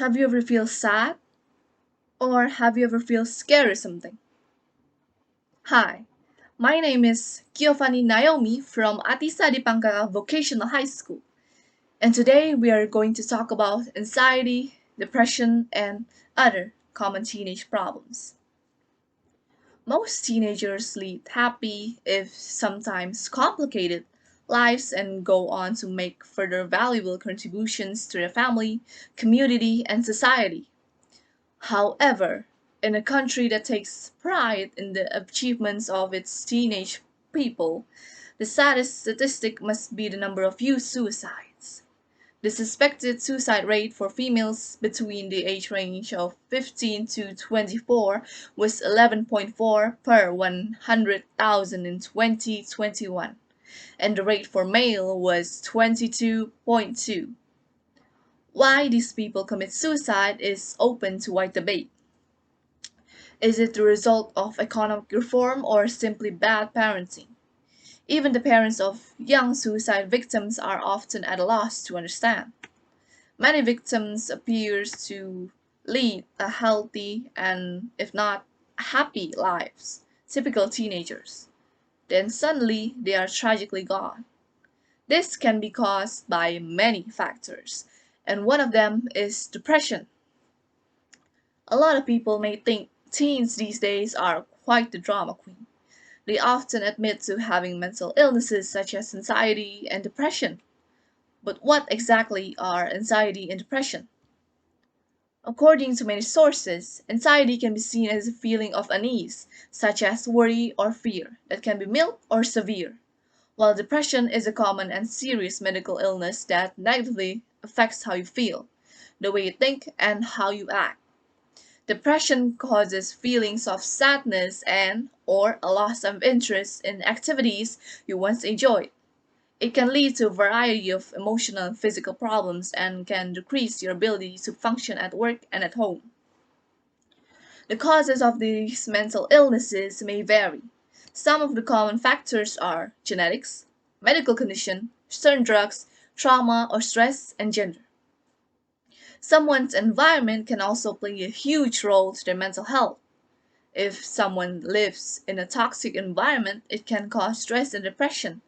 Have you ever feel sad? Or have you ever feel scared or something? Hi, my name is Giovanni Naomi from Atisa di Pangkara Vocational High School. And today we are going to talk about anxiety, depression, and other common teenage problems. Most teenagers lead happy, if sometimes complicated, lives and go on to make further valuable contributions to their family, community, and society. However, in a country that takes pride in the achievements of its teenage people, the saddest statistic must be the number of youth suicides. The suspected suicide rate for females between the age range of 15 to 24 was 11.4 per 100,000 in 2021, and the rate for male was 22.2. Why these people commit suicide is open to wide debate. Is it the result of economic reform or simply bad parenting? Even the parents of young suicide victims are often at a loss to understand. Many victims appear to lead a healthy and, if not happy, lives, typical teenagers. Then suddenly they are tragically gone. This can be caused by many factors, and one of them is depression. A lot of people may think teens these days are quite the drama queen. They often admit to having mental illnesses such as anxiety and depression. But what exactly are anxiety and depression? According to many sources, anxiety can be seen as a feeling of unease, such as worry or fear, that can be mild or severe, while depression is a common and serious medical illness that negatively affects how you feel, the way you think, and how you act. Depression causes feelings of sadness and or a loss of interest in activities you once enjoyed. It can lead to a variety of emotional and physical problems and can decrease your ability to function at work and at home. The causes of these mental illnesses may vary. Some of the common factors are genetics, medical condition, certain drugs, trauma or stress, and gender. Someone's environment can also play a huge role to their mental health. If someone lives in a toxic environment, it can cause stress and depression.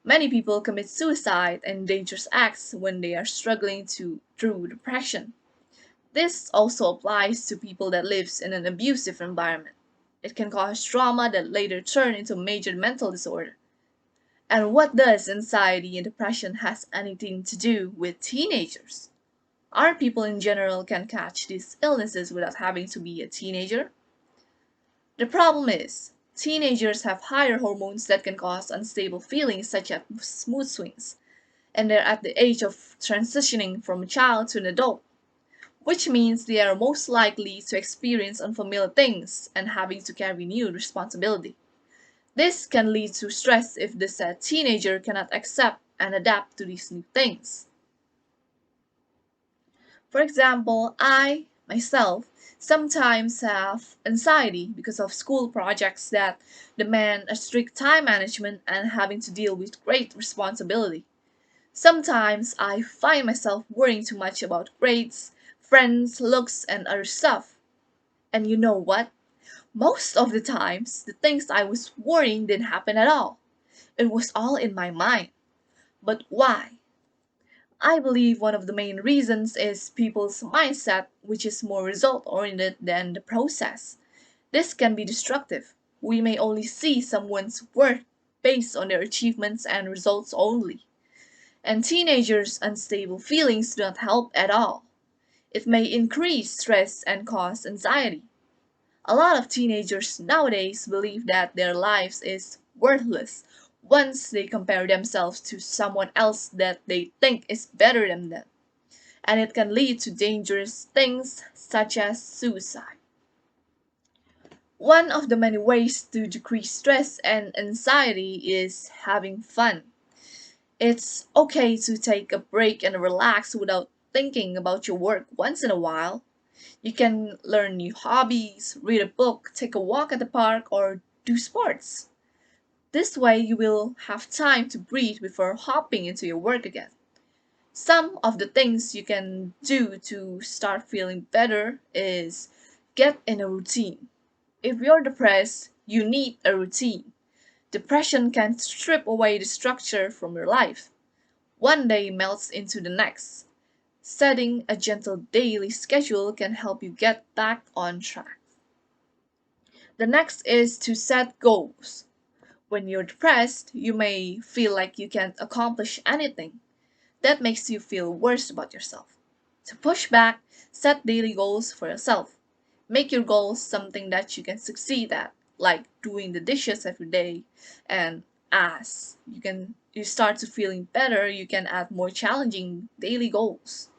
Many people commit suicide and dangerous acts when they are struggling through depression. This also applies to people that lives in an abusive environment. It can cause trauma that later turn into major mental disorder. And what does anxiety and depression has anything to do with teenagers? Our people in general can catch these illnesses without having to be a teenager. The problem is, teenagers have higher hormones that can cause unstable feelings such as mood swings, and they're at the age of transitioning from a child to an adult, which means they are most likely to experience unfamiliar things and having to carry new responsibility. This can lead to stress if the said teenager cannot accept and adapt to these new things. For example, I, myself, sometimes have anxiety because of school projects that demand a strict time management and having to deal with great responsibility. Sometimes I find myself worrying too much about grades, friends, looks, and other stuff. And you know what? Most of the times, the things I was worrying didn't happen at all. It was all in my mind. But why? I believe one of the main reasons is people's mindset, which is more result oriented than the process. This can be destructive. We may only see someone's worth based on their achievements and results only. And teenagers' unstable feelings do not help at all. It may increase stress and cause anxiety. A lot of teenagers nowadays believe that their lives is worthless once they compare themselves to someone else that they think is better than them, and it can lead to dangerous things such as suicide. One of the many ways to decrease stress and anxiety is having fun. It's okay to take a break and relax without thinking about your work once in a while. You can learn new hobbies, read a book, take a walk at the park, or do sports. This way, you will have time to breathe before hopping into your work again. Some of the things you can do to start feeling better is get in a routine. If you're depressed, you need a routine. Depression can strip away the structure from your life. One day melts into the next. Setting a gentle daily schedule can help you get back on track. The next is to set goals. When you're depressed, you may feel like you can't accomplish anything. That makes you feel worse about yourself. To push back, set daily goals for yourself. Make your goals something that you can succeed at, like doing the dishes every day. And as you start to feeling better, you can add more challenging daily goals.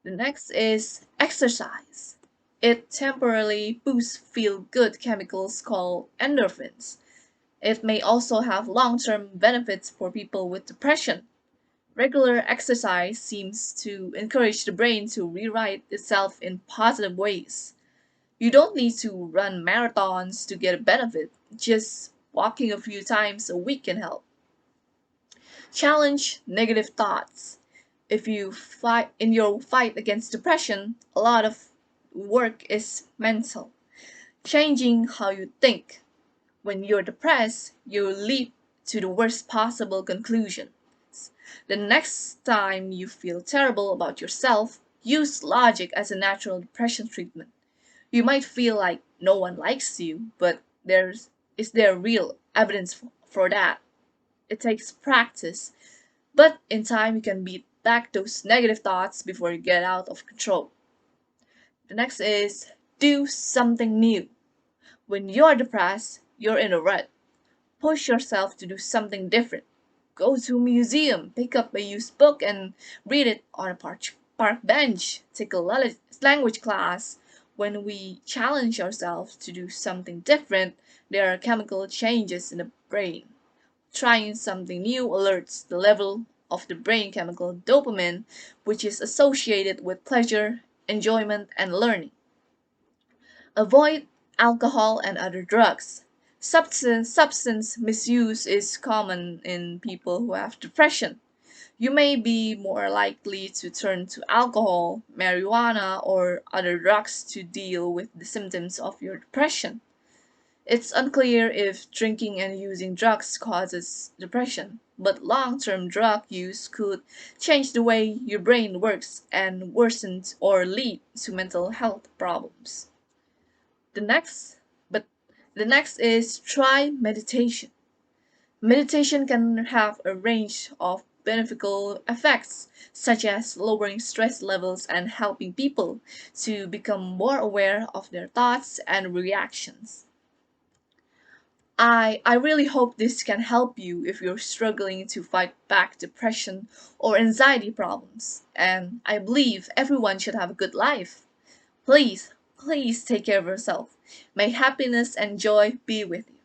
The next is exercise. It temporarily boosts feel-good chemicals called endorphins. It may also have long-term benefits for people with depression. Regular exercise seems to encourage the brain to rewrite itself in positive ways. You don't need to run marathons to get a benefit, just walking a few times a week can help. Challenge negative thoughts. If you fight in your fight against depression, a lot of work is mental. Changing how you think. When you're depressed, you leap to the worst possible conclusion. The next time you feel terrible about yourself, use logic as a natural depression treatment. You might feel like no one likes you, but is there real evidence for that? It takes practice, but in time you can beat back those negative thoughts before you get out of control. The next is do something new. When you're depressed, you're in a rut. Push yourself to do something different. Go to a museum, pick up a used book and read it on a park bench. Take a language class. When we challenge ourselves to do something different, there are chemical changes in the brain. Trying something new alerts the level of the brain chemical dopamine, which is associated with pleasure, enjoyment, and learning. Avoid alcohol and other drugs. Substance misuse is common in people who have depression. You may be more likely to turn to alcohol, marijuana, or other drugs to deal with the symptoms of your depression. It's unclear if drinking and using drugs causes depression, but long-term drug use could change the way your brain works and worsen or lead to mental health problems. The next, but the next is try meditation. Meditation can have a range of beneficial effects, such as lowering stress levels and helping people to become more aware of their thoughts and reactions. I really hope this can help you if you're struggling to fight back depression or anxiety problems. And I believe everyone should have a good life. Please, please take care of yourself. May happiness and joy be with you.